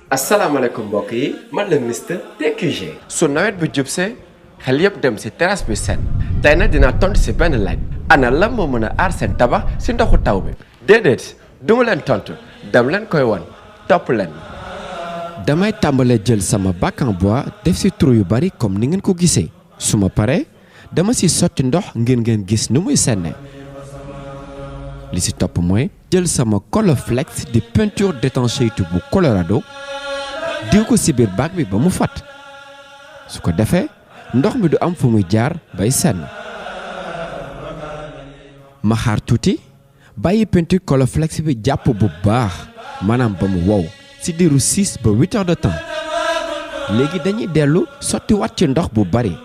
asalaamaaleykum mbokk yi man la Mister TQG. su nawet bi jubsee xel yëpp dem si terrasse bi set tey nag dinaa tontu si benn laaj ana lan moo mën a aar seen tabax si ndoxu taw bi déedéet du ma leen tontu dem leen koy won topp leen. damay tàmbalee jël sama bac en bois def si trou yu bari comme ni ngeen ko gisee su ma paree dama si sotti ndox ngir ngeen gis nu muy senne li si topp mooy jël sama Colorflex di peinture d'étanchéité bu Colorado diw ko si biir bac bi ba mu fat su ko defee ndox mi du am fu muy jaar bay senn ma xaar tuuti bàyyi peinture Colorflex bi jàpp bu baax maanaam ba mu wow ci diiru 6 ba 8 heures de temps léegi dañuy dellu sotti wat ci ndox bu bari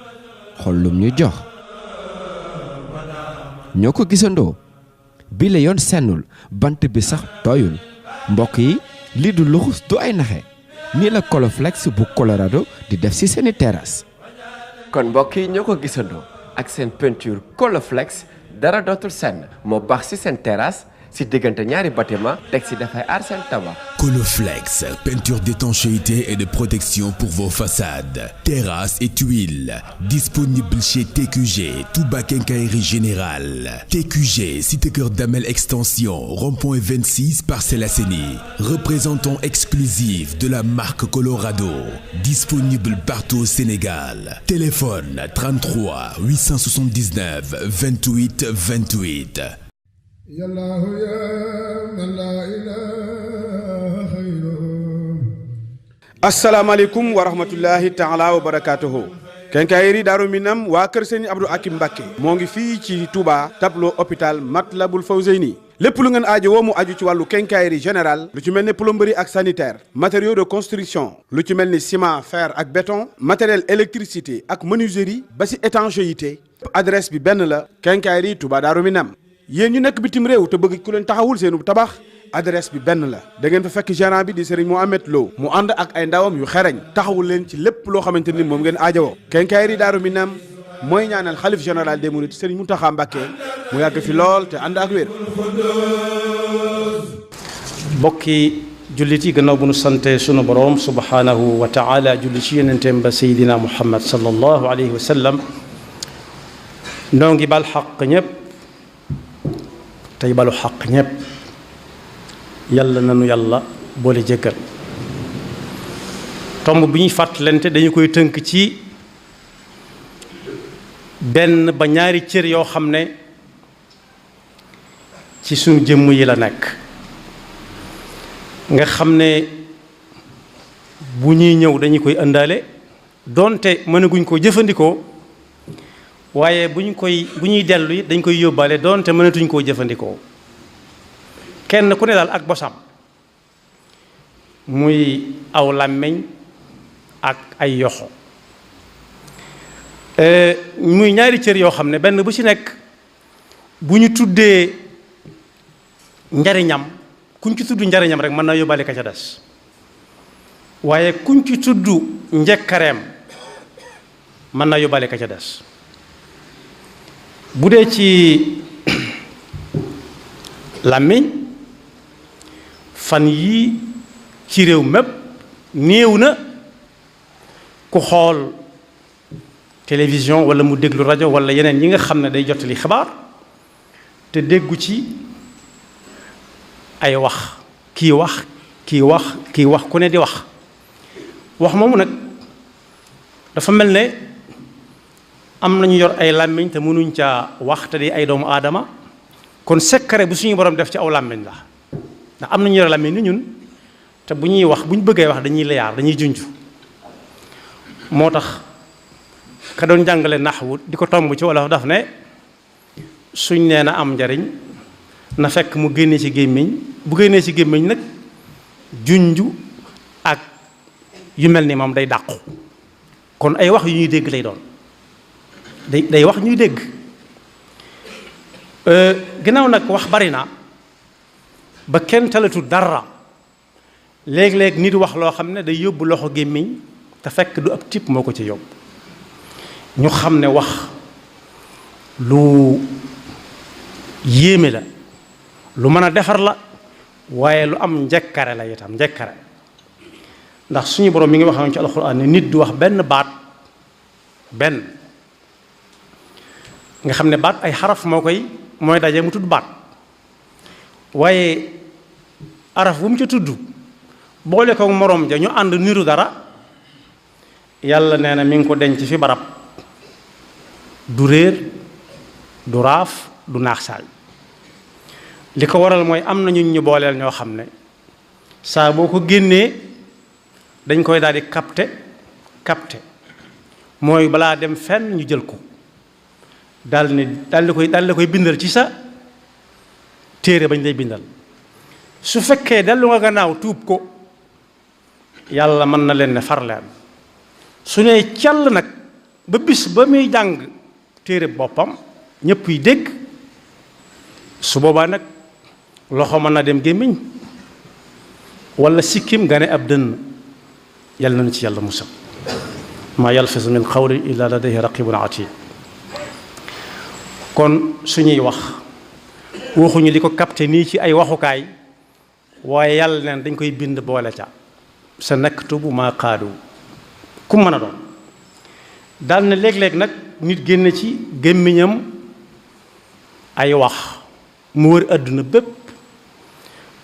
xool lum ñu jox ñoo ko gisandoo bi la yoon sennul bant bi sax tooyul mbokk yi lii du luxus du ay naxe nii la Colorflex bu Colorado di def ci seeni terrasse. kon mbokk yi ñoo ko gisandoo ak seen peinture Colorflex dara dootul senn moo baax ci seen terrasse si diggante ñaari bâtiment teg si dafay aar seen tabax. Colorflex, peinture d'étanchéité et de protection pour vos façades, terrasses et tuiles. Disponible chez TQG, Touba Quincaillerie Générale. TQG, Cité Cœur Damel Extension, rond-point 26, Parcelles Assainies. Représentant exclusif de la marque Colorado. Disponible partout au Sénégal. Téléphone 33 879 28 28. asalaamaaleykum wa rahmatullahi taala wa barakaatuhu. Quincaillerie Daaru Minam waa kër Sëriñ Abdou Akim Mbacké moo ngi fii ci Touba tableau hôpital Matlabul Fawzeyni lépp lu ngeen aajo woo mu aju ci wàllu quincaillerie générale lu ci mel ni plomberie ak sanitaire matériaux de construction lu ci mel ni ciment fer ak béton matériel électricité ak menuiserie ba si étanchéité adresse bi benn la Quincaillerie Touba Daaru Minam. yéen ñu nekk bitim réew te bëgg ku leen taxawul seenu tabax adresse bi benn la da ngeen fa fekk gérant bi di Serigne Mohamed Lo mu ànd ak ay ndawam yu xereñ taxawul leen ci lépp loo xamante ni moom ngeen aajowoo. Quincaillerie Daaru Minam mooy ñaanal xalif général des mourides Serigne Mountakha Mbacké mu yàgg fi lool te ànd ak wér. bokki jullit yi gannaaw bu nu sante sunu boroom subhanahu wa taala julli ci yonenteem ba Seydina Muhammad sallallahu alayhi wa sallam noo ngi bal xaq ñëpp tey balu xaq ñëpp yàlla nanu yàlla boole jéggal tomb bi ñuy fàttalante dañu koy tënk ci benn ba ñaari cër yoo xam ne ci suñu jëmm yi la nekk nga xam ne bu ñuy ñëw dañu koy ëndaale doonte mënaguñ ko jëfandikoo waaye bu ñuy dellu it dañ koy yóbbaale doonte mënatuñ koo jëfandikoo kenn ku ne daal ak bosam muy aw làmmiñ ak ay yoxo muy ñaari cër yoo xam ne benn bu ci nekk bu ñu tuddee njariñam kuñ ci tudd njariñam rek mën naa yóbbaale ka ca des waaye kuñ ci tudd njekkareem mën naa yóbbaale ka ca des bu dee ci làmmiñ fan yii ci réew mépp néew na ku xool télévision walla mu déglu rajo walla yeneen yi nga xam ne day jottali xibaar te déggu ci ay wax kii wax ku ne di wax moomu nag dafa mel ne am nañu yor ay làmmiñ te mënuñ caa wax te di ay doomu aadama kon secret bu suñu borom def ci aw làmmiñ la ndax am nañu yor làmmiñ ni ñun te bu ñuy wax bu ñu bëggee wax dañuy layaar dañuy junj moo tax ka doon jàngale naxwu di ko tomb ci wala daf ne suñ nee na am njariñ na fekk mu génnee ci gémmiñ bu génnee ci gémmiñ nag junj ak yu mel ni moom day dàqu kon ay wax yu ñuy dégg lay doon day wax ñuy dégg ginnaaw nag wax bari na ba kenn talatu dara léeg-léeg nit wax loo xam ne day yóbbu loxo gémmiñ te fekk du ab tipp moo ko ci yóbbu ñu xam ne wax lu yéeme la lu mën a defar la waaye lu am njëkkare la itam njëkkare ndax suñu borom mi ngi waxoon ci alxuraan ne nit du wax benn baat benn nga xam ne baat ay xaraf mooy daje mu tudd baat waaye araf bu mu ca tudd boole ko moroom ja ñu ànd niru dara yàlla nee na mi ngi ko denc fi barab du réer du raaf du naax saay li ko waral mooy am na ñu booleel ñoo xam ne saa boo ko génnee dañ koy daal di capté mooy balaa dem fenn ñu jël ko daal di koy bindal ci sa téere bañ lay bindal su fekkee dellu nga gannaaw tuub ko yàlla mën na leen ne far leen su ne call nag ba bis ba muy jàng téere boppam ñëpp yi dégg su boobaa nag loxo mën na dem gémmiñ wala sikkim nga ne ab dënn yàlla nañu ci yàlla musal maa yalfizu min qawlin illa ladayhi raqibun atid kon suñuy wax waxuñu di ko capté nii ci ay waxukaay waaye yàlla neen dañ koy bind boole ca sa naktubu maa qaalu ku mën a doon daal ne léeg-léeg nag nit génn ci gémmiñam ay wax mu wër àdduna bépp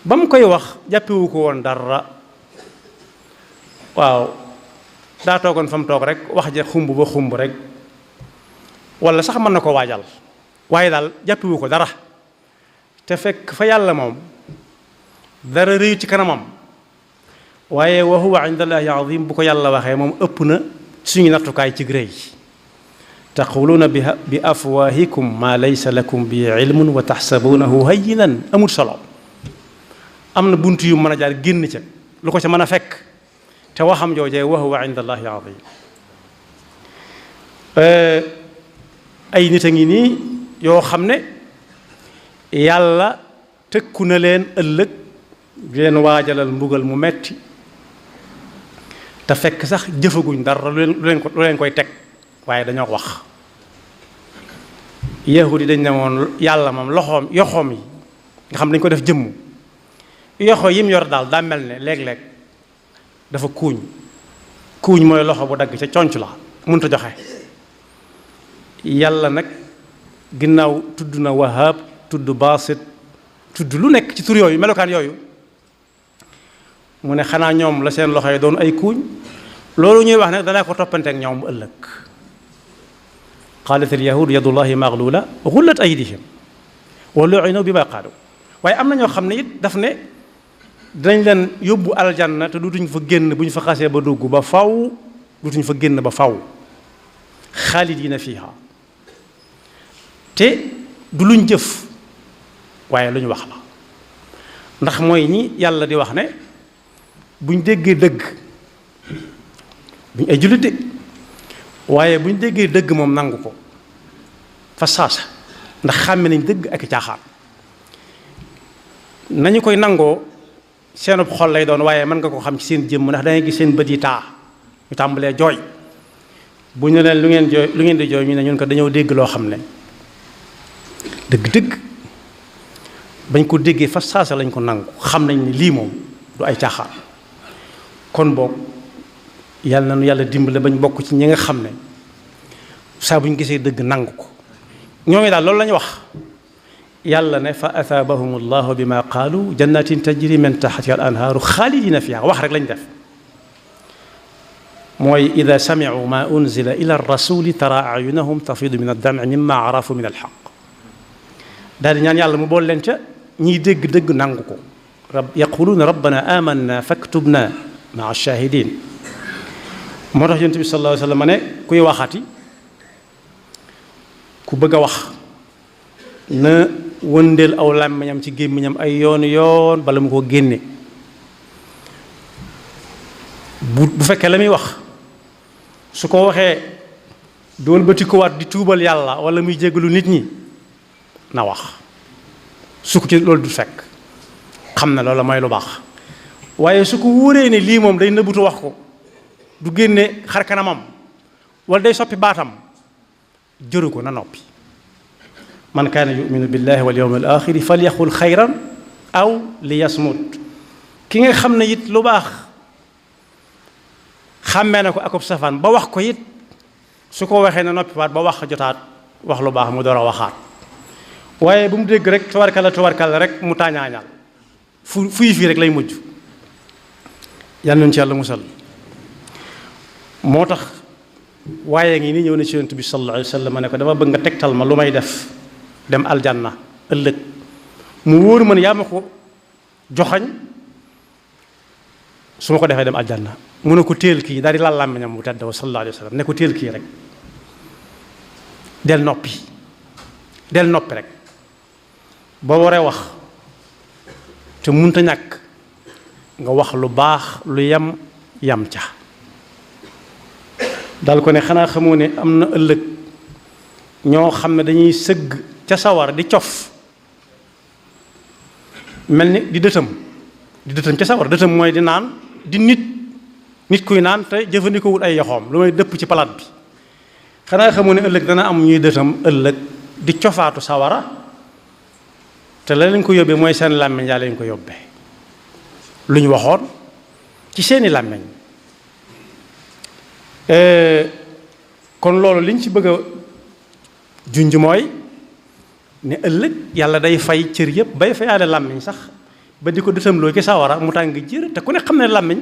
ba mu koy wax jàppewu ko woon dara waaw daa toogoon fa mu toog rek wax ja xumb ba xumb rek wala sax mën na ko waajal waaye daal jàppewu ko dara te fekk fa yàlla moom dara rëyu ci kanamam waaye wa huwa indallahi azim bu ko yàlla waxee moom ëpp na suñu nattukaay ci rëy taquluuna bi afwahikum ma laysa lakum bi ilmun wa taxsabunahu hayyinan amul solo am na bunt yu mën a jaar génn ca lu ko ca mën a fekk te waxam joojee wa huwa indallahi azim ay nit a ngi nii yoo xam ne yàlla tëkku na leen ëllëg leen waajalal mbugal mu metti te fekk sax jëfaguñ dara lu leen koy teg waaye dañoo wax yahud yi dañ ne woon yàlla moom yoxoom yi nga xam dañ ko def jëmm yoxo yim yor daal daa mel ne léeg-léeg dafa kuuñ mooy loxo bu dagg ca conc la mënut a joxe yàlla nag ginnaaw tudd na wahab tudd basit tudd lu nekk ci tur yooyu melokaan yooyu mu ne xanaa ñoom la seen loxo yi doon ay kuuñ loolu ñuy wax nag danaa ko toppanteek ñoom bu ëllëg qaalat al yahud yadullahi maglula gullat aydihim wa lu'inu bima qaalu waaye am na ñoo xam ne it daf ne dinañ leen yóbbu aljanna te dutuñ fa génn bu ñu fa xasee ba dugg ba faw dutuñ fa génn ba faw xaalidina fiha te du luñ jëf waaye lu ñu wax la ndax mooy ñi yàlla di wax ne buñ déggee dëgg buñ ay jullit de waaye buñ déggee dëgg moom nangu ko fa saasa ndax xàmme nañ dëgg ak caaxaan nañu koy nangoo seenub xol lay doon waaye mën nga ko xam ci seen jëmm ndax dangay gis seen bët yi taa ñu tàmbalee jooy bu ñu leen lu ngeen di jooy ñu ne ñun ko dañoo dégg loo xam ne dëgg-dëgg bañ ko déggee fa saasa lañ ko nangu xam nañ ni lii moom du ay caaxaan kon boog yàlla na nu yàlla dimbale bañ bokk ci ñi nga xam ne saa bu ñu gisee dëgg nangu ko ñoo ngi daal loolu la ñu wax yàlla ne fa athaabahum allahu bima qaalu jannatin tajri min taxtiha al anhaaru xaalidina fiha wax rek lañ def mooy ida samicu ma unzila ila rasuli tara ayunahum tafidu min addamci mimma arafu min alxaq daal di ñaan yàlla mu bool leen ca ñiy dégg dëgg nangu ko yaquluuna rabbana amanna faktubna maa shahidin moo tax yonent bi sallallahu alayhi wa sallam ne kuy waxati ku bëgg a wax na wëndeel aw làmmiñam ci gémmiñam ay yoon bala mu ko génne bu fekkee la muy wax su ko waxee dool bëti ko waat di tuubal yàlla wala muy jéggalu nit ñi na wax su ko ci loolu du fekk xam na loolu mooy lu baax waaye su ko wóoree ne lii moom day nëbbutu wax ko du génne xar kanamam wala day soppi baatam jëru ko na noppi man kaana yuminu billahi wal yawmil axiri falyaqul xayran aw li yasmut ki nga xam ne it lu baax xàmmee na ko akub safaan ba wax ko it su ko waxee na noppiwaat ba wax jotaat wax lu baax mu door a waxaat waaye bu mu dégg rek tubarkalla rek mu tàñaañal fuy fii rek lay mujj yal nañu ci yàlla musal moo tax waaye ngi ni ñëw na ci yonent bi sallallahu alayhi wa sallam ne ko dama bëgg nga tegtal ma lu may def dem aljanna ëllëg mu wóor ma ne yaa ma ko joxañ su ma ko defee dem aljanna mu ne ko téel kii daal di laal làmmiñam bu tedd wa sallallahu alayhi wa sallam ne ko téel kii rek del noppi rek boo waree wax te munta ñàkk nga wax lu baax lu yam ca dal ko ne xanaa xamoo ne am na ëllëg ñoo xam ne dañuy sëgg ca sawar di cof mel ni di dëtam ca sawar dëtam mooy di naan di nit kuy naan te jëfandikoowul ay yoxoom lu may dëpp ci palaat bi xanaa xamoo ne ëllëg dana am ñuy dëtam ëllëg di cofaatu sawara te la leen ko yóbbee mooy seen làmmiñ yaa leen ko yóbbee lu ñu waxoon ci seeni làmmiñ kon loolu liñ ci bëgg a junj mooy ne ëllëg yàlla day fay cër yëpp bay fayaale làmmiñ sax ba di ko dëtamloo ci sawara mu tàng jër te ku ne xam ne làmmiñ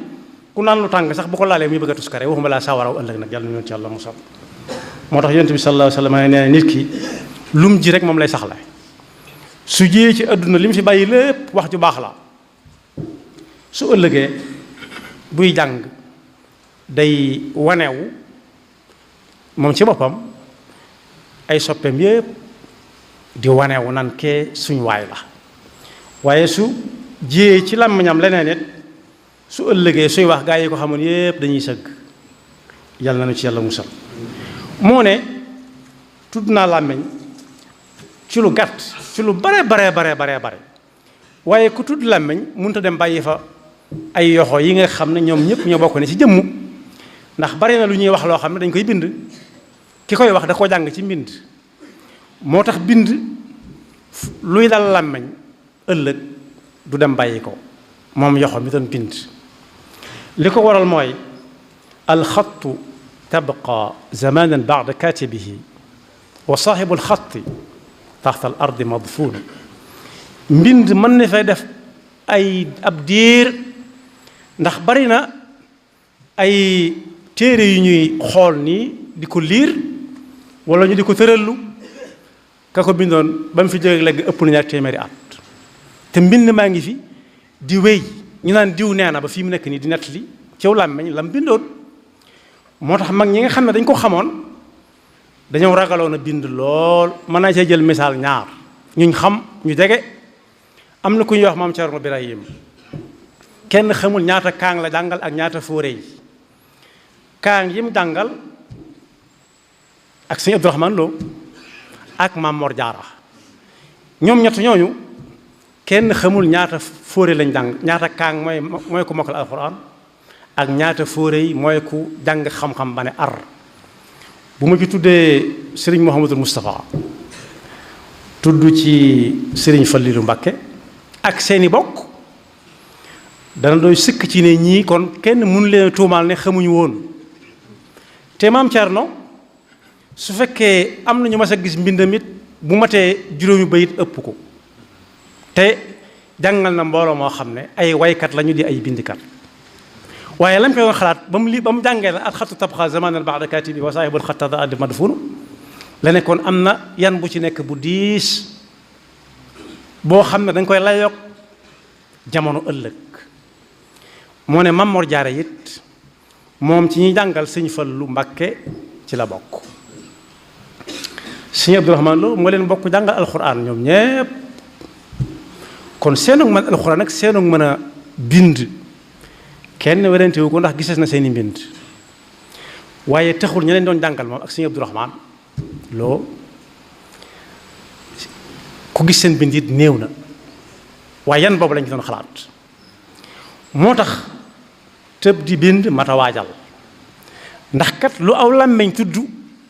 ku naan lu tàng sax bu ko laalee muy bëgg a tuskare waxuma laa sawaraw ëllëg nag yàlla ñu ci yàlla musal moo tax yonent bi sallallahu alayhi wa sallam nee na nit ki lum ji rek moom lay saxla su jiyee ci àdduna li mu fi bàyyi lépp wax ju baax la su ëllëgee buy jàng day wanewu moom ci boppam ay soppeem yépp di wanewu nan kee suñ waay la waaye su jiyee ci làmmiñam leneen it su ëllëgee suy wax gaa yi ko xamoon yépp dañuy sëgg yàlla na nu ci yàlla musal moo ne tudd naa làmmiñ ci lu gàtt ci lu bare waaye ku tudd làmmiñ mënut a dem bàyyi fa ay yoxo yi nga xam ne ñoom ñëpp ñoo bokk ne ci jëmmu ndax bari na lu ñuy wax loo xam ne dañ koy bind ki koy wax da koo jàng ci mbind moo tax bind luy dal làmmiñ ëllëg du dem bàyyi ko moom yoxo mi doon bind li ko waral mooy alxattu tabqa zamanan ba'da katibihi wa saaxibu alxatti taxta al ardi madfuun mbind mën na fay def ab diir ndax bari na ay téere yu ñuy xool nii di ko liir wala ñu di ko tërallu ka ko bindoon ba mu fi jógee léegi ëpp na ñaar téeméeri at te mbind maa ngi fi di wéy ñu naan diw nee na ba fii mu nekk nii di nettali ciw làmmeñ lam bindoon moo tax mag ñi nga xam ne dañ ko xamoon dañoo ragaloon a bind lool mën naa cee jël misaal ñaar ñuñ xam ñu jege am na ku ñuy wax maam Cerno Birahim kenn xamul ñaata kaang la jàngal ak ñaata fóore yi kaang yi mu jàngal ak sëñ Abdourahmane Lo ak Maam Mor Jaara ñoom ñett ñooñu kenn xamul ñaata fóore lañ jàng ñaata kaang mooy ku mokkal alxuraan ak ñaata fóore yi mooy ku jàng xam-xam ba ne ar bu ma ci tuddee Serigne Mouhamadul Moustapha tudd ci Serigne Fallilou Mbakke ak seeni bokk dana doy sëkk ci ne ñii kon kenn mënu leen tuumaal ne xamuñu woon te maam Thierno su fekkee am na ñu mas a gis mbindam it bu matee juróomi bayit ëpp ko te jàngal na mbooloo moo xam ne ay waykat lañu di ay bindikat waaye lañ koy doon xalaat ba mu jàngee la at xattu tabxa zamanan ba'da katibi wa saahibul xatta addi madfunu la nekkoon am na yan bu ci nekk bu diis boo xam ne dañ koy layoog jamono ëllëg moo ne Maam Mor Jaara it moom ci ñuy jàngal sëñ Fallu Mbàkke ci la bokk sëñ Abdourahmane Lo moo leen bokk jàngal alxuraan ñoom ñépp kon seenug mën alxuraan ak seenug mën a bind kenn werantewu ko ndax gisees na seeni mbind waaye taxul ñu leen doon jàngal moom ak sëñ Abdourahmane Lo ku gis seen bind it néew na waaye yan boobu lañ ci doon xalaat moo tax tëb di bind mata waajal ndax kat lu aw làmmeñ tudd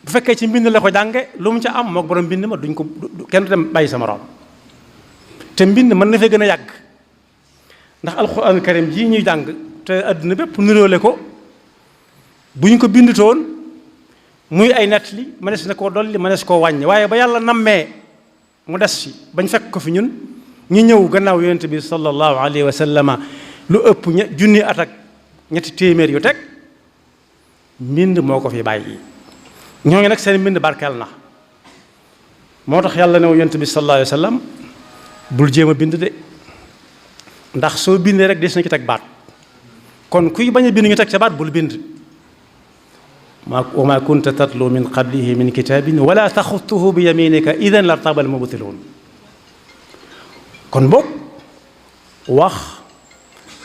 bu fekkee ci mbind la ko jànge lu mu ca am mook borom mbind ma duñ ko kenn dem bàyyi sa morom te mbind mën na fee gën a yàgg ndax alxuraanul karim jii ñuy jàng te àdduna bépp niroole ko bu ñu ko bindutoon muy ay nettali mënees na koo dolli mënees koo wàññi waaye ba yàlla nammee mu des fi bañ fekk ko fi ñun ñu ñëw gannaaw yonent bi sallallahu alayhi wa sallama lu ëpp junni at ak ñetti téeméer yu teg mbind moo ko fi bàyyi ñoo ngi nag seen mbind barkeel na moo tax yàlla ne yonent bi sallallahu alayhi wa sallam bul jéem a bind de ndax soo bindee rek des na ci teg baat kon kuy bañ a bind ñu teg ca baat bul bind wa ma kunta tatlu min qablihi min kitabin wala taxutuhu bi yaminika idan lartaba al mubtilun kon boog wax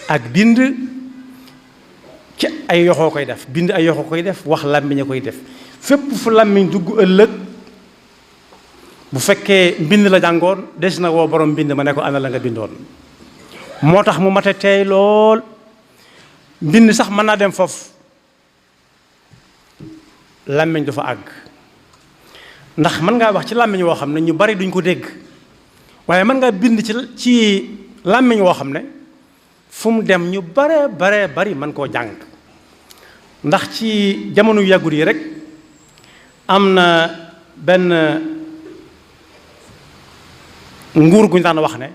ak bind ci ay yoxoo koy def bind ay yoxoo koy def wax làmmiñ a koy def fépp fu làmmiñ dugg ëllëg bu fekkee mbind la jàngoon des na woo borom mbind ma ne ko ana la nga bindoon moo tax mu mate teey lool mbind sax mën naa dem foofu làmmiñ du fa àgg ndax mën ngaa wax ci làmmiñ woo xam ne ñu bari duñ ko dégg waaye mën ngaa bind ci làmmiñ woo xam ne fu mu dem ñu bare bari mën koo jàng ndax ci jamono yàggut yi rek am na benn nguur gu ñu daan wax ne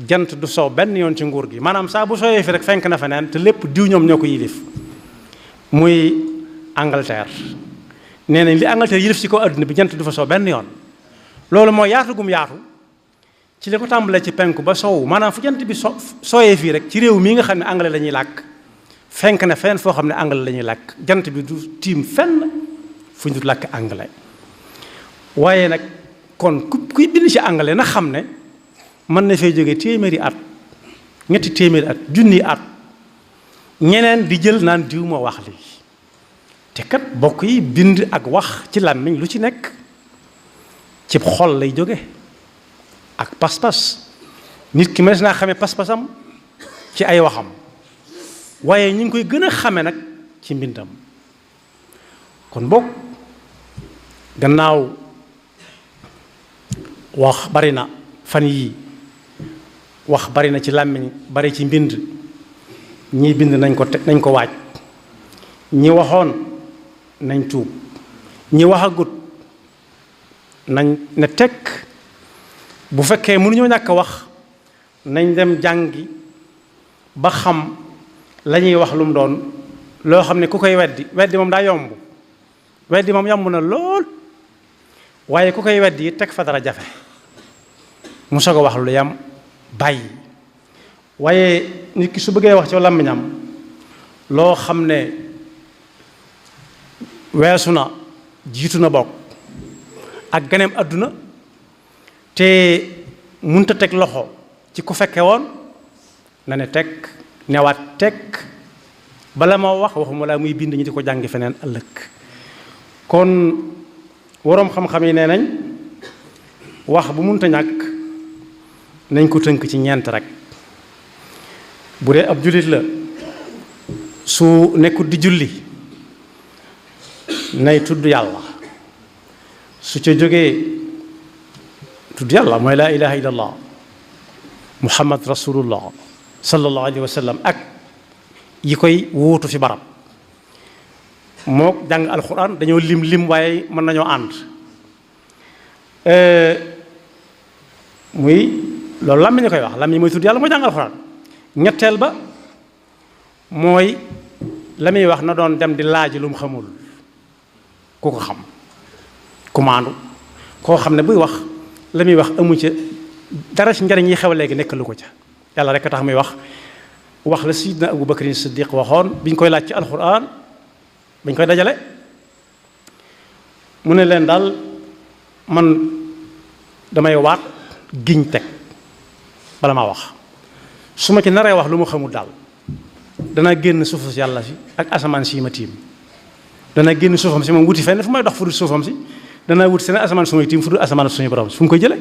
jant du soow benn yoon ci nguur gi maanaam saa bu sooyee fi rek fenk na feneen te lépp diw ñoom ñoo ko yilif muy Angleterre nee nañ li Angleterre yilif ci kaw adduna bi jant du fa soow benn yoon loolu mooy yaatu gum yaatu ci li ko tàmbalee ci penku ba soow maanaam fu jant bi sooyee fii rek ci réew mii nga xam ne anglais la ñuy làkk fenk na fenn foo xam ne anglais la ñuy làkk jant bi du tiim fenn fu ñu du làkk anglais waaye nag kon kuy bind ci anglais na xam ne mën na fay jóge téeméeri at ñetti téeméeri at junni at ñeneen di jël naan diw moo wax lii te kat bokk yi bind ak wax ci làmmiñ lu ci nekk ci xol lay jóge ak pas-pas nit ki mënees naa xamee pas-pasam ci ay waxam waaye ñu ngi koy gën a xame nag ci mbindam kon bokk gannaaw wax bari na fan yii wax bari na ci làmmiñ bari ci mbind ñii bind nañ ko waaj ñi waxoon nañ tuub ñi waxagut nañ ne tekk bu fekkee mënuñoo ñàkk a wax nañ dem jàngi ba xam la ñuy wax lu mu doon loo xam ne ku koy weddi moom daa yomb weddi moom yomb na lool waaye ku koy weddi teg fa dara jafe mu soog a wax lu yam bàyyi waaye nit ki su bëggee wax ci làmmiñam loo xam ne weesu na jiitu na bokk ak ganeem àdduna te munta teg loxo ci ku fekke woon na ne teg newaat teg bala moo waxuma laa muy bind ñi di ko jàngi feneen ëllëg kon waroom xam-xam yi nee nañ wax bu munta ñàkk nañ ko tënk ci ñeent rek bu dee ab jullit la su nekkut di julli nay tudd yàlla su ca jógee tudd yàlla mooy laa ilaha illallah muhammad rasulullah sallallahu alayhi wa sallam ak yi koy wuutu fi barab moo jàng alquran dañoo lim waaye mën nañoo ànd muy loolu làmmiñ ñu koy wax làmmiñ mooy tudd yàlla mooy jàng alquran ñetteel ba mooy la muy wax na doon dem di laaj lu mu xamul ku ko xam ku maandu koo xam ne buy wax la muy wax amu ca dara ci njariñ yi xew léegi nekk lu ko ca yàlla rek a tax muy wax la sidna Abu Bakrin Siddiq waxoon biñ koy laaj ci alquran bañ koy dajale mu ne leen daal man damay waat giñ teg bala maa wax su ma ci naree wax lu ma xamul daal danaa génn suufu si yàlla si ak asamaan si ma tiim danaa génn suufam si moom wuti fenn fu may dox fu dul suufam si danaa wuti seen asamaan su may tiim fu dul asamaan suñu borom fu mu koy jële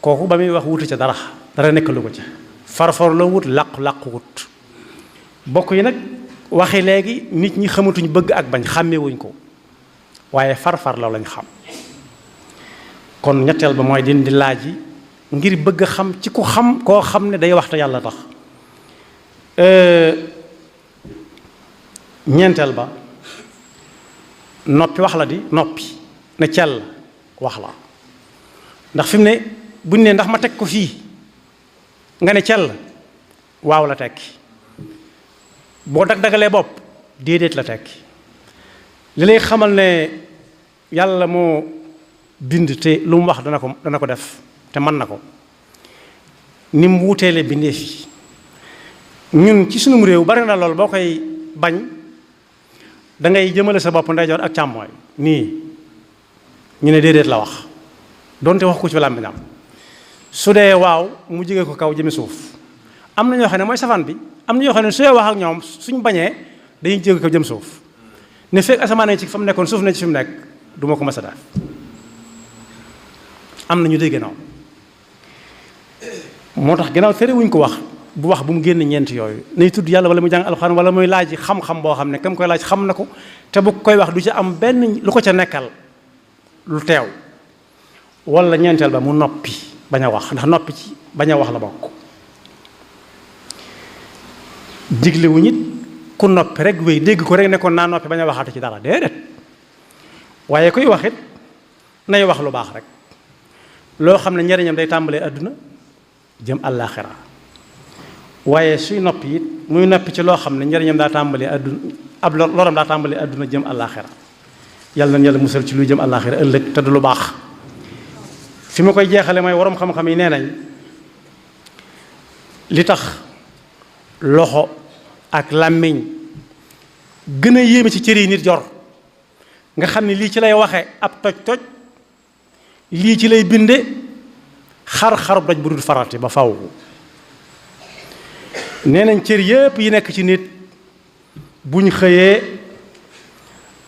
kooku ba muy wax wuti ca dara nekk lu ko ca farfor la wut làqu wut bokk yi nag waxi léegi nit ñi xamatuñ bëgg ak bañ xàmmewuñ ko waaye farfar la lañ xam kon ñetteel ba mooy di laaj yi ngir bëgg a xam ci ku xam koo xam ne day wax te yàlla tax. ñeenteel ba noppi wax la di noppi ne cell wax la ndax fi mu ne buñ ne ndax ma teg ko fii nga ne cell waaw la tekki boo dag-dagalee bopp déedéet la tekki li lay xamal ne yàlla moo bind te lu mu wax dana ko def te mën na ko ni mu wuteele bindee fi ñun ci sunum réew bari na lool boo koy bañ da ngay jëmale sa bopp ndeyjoor ak càmmooñ nii ñu ne déedéet la wax donte wax ko ci làmmiñam su dee waaw mu jege ko kaw jëme suuf am na ñoo xam ne mooy safaan bi am na ñoo xam ne su dee wax ak ñoom suñ bañee dañuy jege kaw jëm suuf ne fekk asamaan ci fa mu nekkoon suuf ne ci fi mu nekk du ma ko mës a def am na ñu dégg noonu moo tax gannaaw tere wuñ ko wax bu wax bu mu génn ñeent yooyu nay tudd yàlla wala muy jàng alxuraan wala muy laaj xam-xam boo xam ne kam koy laaj xam na ko te bu koy wax du ci am benn lu ko ca nekkal lu teew wala ñeenteel ba mu noppi bañ a wax ndax noppi ci bañ a wax la bokk digle wu nit ku noppi rek wéy dégg ko rek nekkoon naa noppi bañ a waxaatu ci dara déedéet waaye kuy wax it nay wax lu baax rek loo xam ne njariñam day tàmbalee àdduna jëm àllaaxira waaye suy noppi it muy noppi ci loo xam ne njariñam daa tàmbalee àdduna ab loram daa tàmbalee àdduna jëm àllaaxira yàlla na yàlla musal ci luy jëm àllaaxira ëllëg te du lu baax fi ma koy jeexale mooy waroom xam-xam yi nee nañ li tax loxo ak làmmiñ gën a yéeme ci cër yi nit jor nga xam ne lii ci lay waxe ab toj-toj lii ci lay binde xar-xarub doj bu dul farati ba faw nee nañ cër yépp yi nekk ci nit buñ xëyee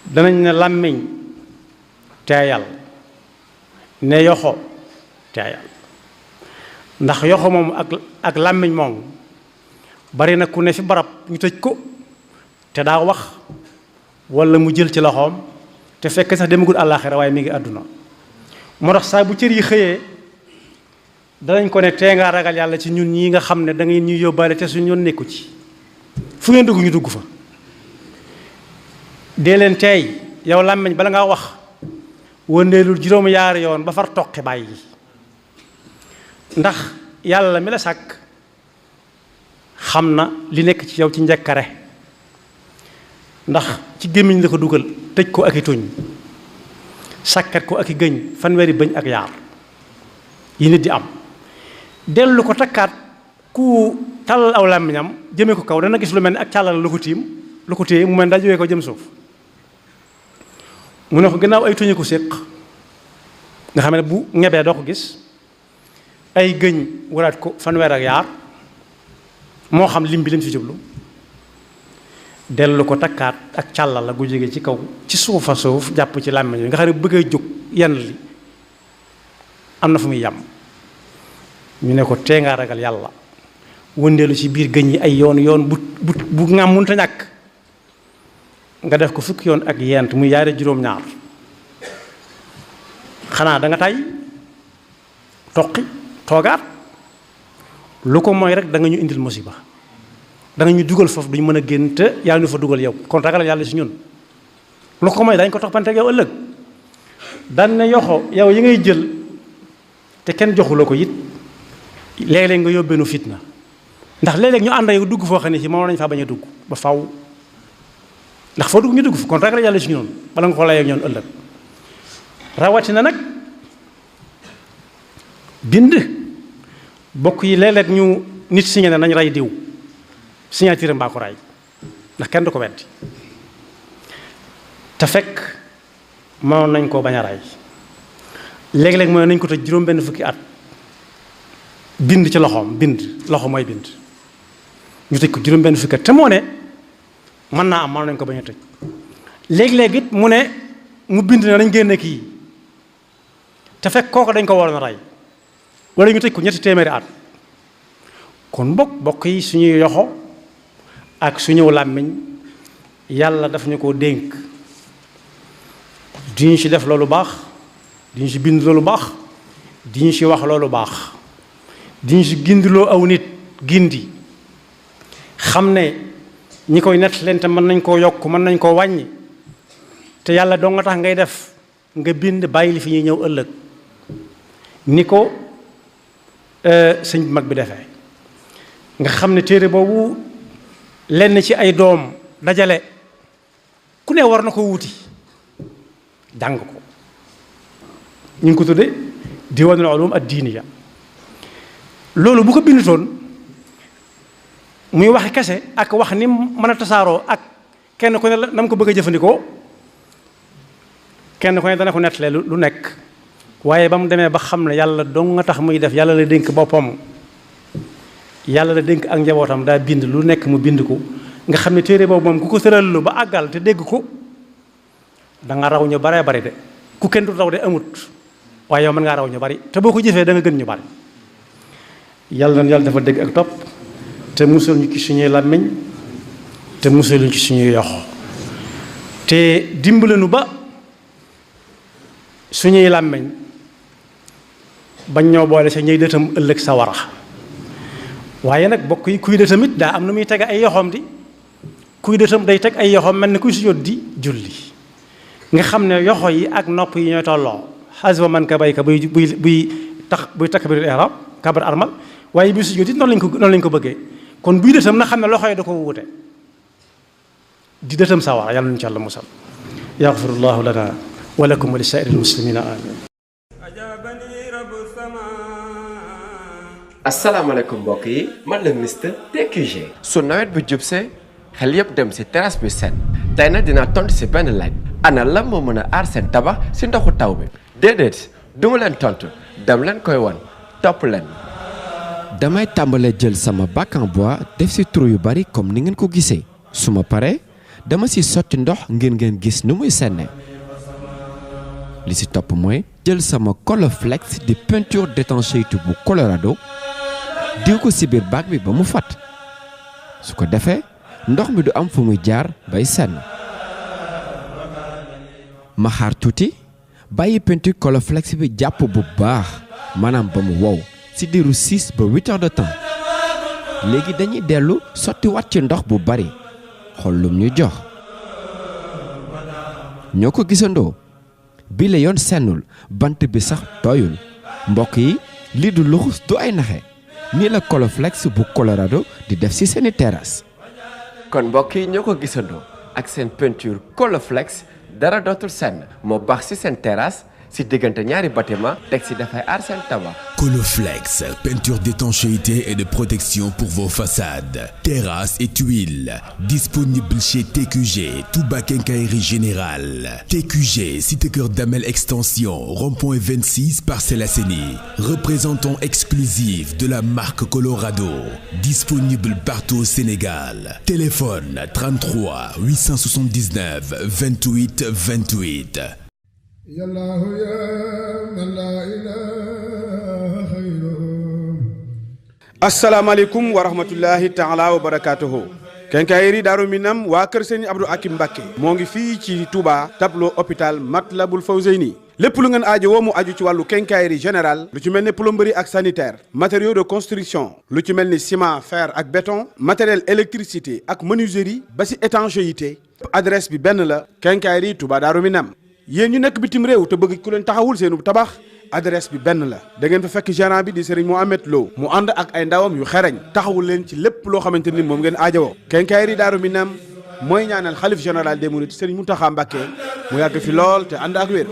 danañ ne làmmiñ teeyal ne yoxo teeyal ndax yoxo moom ak làmmiñ moom bari na ku ne fi barab ñu tëj ko te daa wax walla mu jël ci loxoom te fekk sax demagul àllaaxira waaye mi ngi àdduna moo tax saa bu cër yi xëyee danañ ko ne tee ngaa ragal yàlla ci ñun ñi nga xam ne da ngeen ñuy yóbbaale te suñu yoon nekku ci fu ngeen dugg ñu dugg fa dee leen teey yow làmmiñ bala ngaa wax wëndeelul juróom yaari yoon ba far toqi bàyyi ndax yàlla mi la sàkk xam na li nekk ci yow ci njëkkare ndax ci gémmiñ la ko dugal tëj ko ak i tuñ sàkkat ko ak i gëñ fanweeri bëñ ak yaar yi nit di am dellu ko takkaat ku tàllal aw làmmiñam jëmee ko kaw dana gis lu mel ne ak càllal lu ko tiim lu ko téye mu mel daa jógee ko jëm suuf mu ne ko gannaaw ay tuñu ko séq nga xam ne bu ñebee doo ko gis ay gëñ waraat ko fanweer ak yaar moo xam lim bi lim ci jublu dellu ko takkaat ak càllal la gu jógee ci kaw ci suufa suuf jàpp ci làmmiñ bi nga xam ne bu bëggee jóg yenn li am na fu muy yam ñu ne ko tee ngaa ragal yàlla wëndeelu ci biir gëñ yi ay yoon bu ngam mënut a ñàkk nga def ko fukki yoon ak yent muy yaare juróom-ñaar xanaa da nga tay toqi toogaat lu ko mooy rek da nga ñu indil musiba da nga ñu dugal foofu duñ mën a génn te yàlla ñu fa dugal yow kon ragal yàlla si ñun lu ko mooy dañ ko toppante ak yow ëllëg daan ne yoxo yow yi ngay jël te kenn joxu la ko it léeg-léeg nga yóbbeenu fitna ndax léeg-léeg ñu ànd ak dugg foo xam ne si moom nañ faa bañ a dugg ba faw ndax foo dugg ñu dugg fa kon ragal yàlla si ñun bala nga ko layee ak ñoon ëllëg rawatina nag bind bokk yi léeg-léeg ñu nit signé ne nañ rey diw signature mbaa ko rey ndax kenn du ko weddi te fekk mënoon nañ koo bañ a rey léeg-léeg mooy nañ ko tëj juróom-benn fukki at bind ci loxoom bind loxo mooy bind ñu tëj ko juróom-benn fukki at te moo ne mën naa am mën nañ ko bañ a tëj léeg-léeg it mu ne mu bind ne nañ génne kii te fekk kooku dañ ko waroon a rey wala ñu tëj ko ñetti téeméeri at kon bokk yi suñuy yoxo ak suñu làmmiñ yàlla daf ñu ko dénk duñu ci def loolu baax duñu ci bind loolu baax di ñu ci wax loolu baax di ñu ci gindiloo aw nit gindi xam ne ñi koy nett leen te mën nañ koo yokk mën nañ koo wàññi te yàlla doo nga tax ngay def nga bind bàyyi li fi ñuy ñëw ëllëg ni ko sëñ bi mag bi defee nga xam ne téere boobu lenn ci ay doom dajale ku ne war na ko wuti jàng ko ñu ngi ko tudde diwaanul ulum ad-diiniya loolu bu ko bindutoon muy waxe kese ak wax ni mën a tasaaroo ak kenn ku ne la na mu ko bëgg a jëfandikoo kenn ku ne dana ko nettalee lu nekk waaye ba mu demee ba xam ne yàlla dong nga tax muy def yàlla la dénk boppam yàlla la dénk ak njabootam daa bind lu nekk mu bind ko nga xam ne téere boobu moom ku ko tërallu ba àggal te dégg ko da nga raw ñu baree bari de ku kenn du raw de amut waaye yow mën ngaa raw ñu bari te boo ko jëfee da nga gën ñu bari yàlla na yàlla dafa dégg ak topp te musal ñu ci suñuy làmmiñ te musal ñu ci suñuy yoxo te dimbale nu ba suñuy làmmiñ bañ ñoo boole sa ñuy dëtam ëllëg sa wara waaye nag bokk yi kuy dëtam it daa am nu muy teg ay yoxoom di kuy dëtam day teg ay yoxoom mel ni kuy sujjóot di julli nga xam ne yoxo yi ak nopp yi ñooy tolloo xaswa man ka bayka buy takbirul ihram kabar armal waaye bi sujjóot it noonu lañ ko bëggee kon buy dëtam na xam ne loxo yi da ko wuute di dëtam sa wara yàlla nañu ci Yàlla musal yaxfirullahu lana wa lakum wa li saa'iril muslimina amin asalaamaaleykum mbokk yi man la Mister TQG. su nawet bi jubsee xel yëpp dem si terrasse bi set tey nag dinaa tontu si benn laaj ana lan moo mën a aar seen tabax si ndoxu taw bi déedéet du ma leen tontu dem leen koy wan topp leen. damay tàmbalee jël sama bac en bois def si trou yu bari comme ni ngeen ko gisee su ma paree dama si sotti ndox ngeen gis nu muy senne li si topp mooy jël sama Colorflex di peinture d'étanchéité bu Colorado diw ko si biir bac bi ba mu fat su ko defee ndox mi du am fu muy jaar bay senn ma xaar tuuti bàyyi peinture Colorflex bi jàpp bu baax maanaam ba mu wow si diiru 6 ba 8 heures de temps léegi dañuy dellu sotti wat ci ndox bu bari xool lum ñu jox ñoo ko gisandoo bi la yoon sennul bant bi sax tooyul mbokk yi lii du luxus du ay naxe nii la Colorflex bu Colorado di def ci seeni terrasse. kon mbokk yi ñoo ko gisandoo ak seen peinture Colorflex dara dootul senn moo baax ci seen terrasse si diggante ñaari bâtiment teg si dafay aar seen tabax. Colorflex, peinture d'étanchéité et de protection pour vos façades, terrasses et tuiles. Disponible chez TQG, Touba Quincaillerie Générale. TQG, Cité Cœur Damel Extension, rond-point 26, Parcelles Assainies. Représentant exclusif de la marque Colorado. Disponible partout au Sénégal. Téléphone 33 879 28 28. asalaamaaleykum wa rahmatullahi taala wa barakaatuhu Quincaillerie Daaru Minam waa kër Sëñ Abdou Akim Mbacké moo ngi fii ci Touba tableau hôpital Matlabul Fawzeyni lépp lu ngeen aajo woo mu aju ci wàllu quincaillerie générale lu ci mel ni plomberie ak sanitaire matériaux de construction lu ci mel ni ciment fer ak béton matériel électricité ak menuiserie ba si étanchéité adresse bi benn la Quincaillerie Touba Daaru Minam yéen ñu nekk bitim réew te bëgg ku leen taxawul seenu tabax adresse bi benn la da ngeen fa fekk gérant bi di Serigne Mohamed Lo mu ànd ak ay ndawam yu xereñ taxawul leen ci lépp loo xamante ni moom ngeen aajowoo Quincaillerie Daaru Minam mooy ñaanal xalif général des mourides Serigne Mountakha Mbacké mu yàgg fi lool te ànd ak wér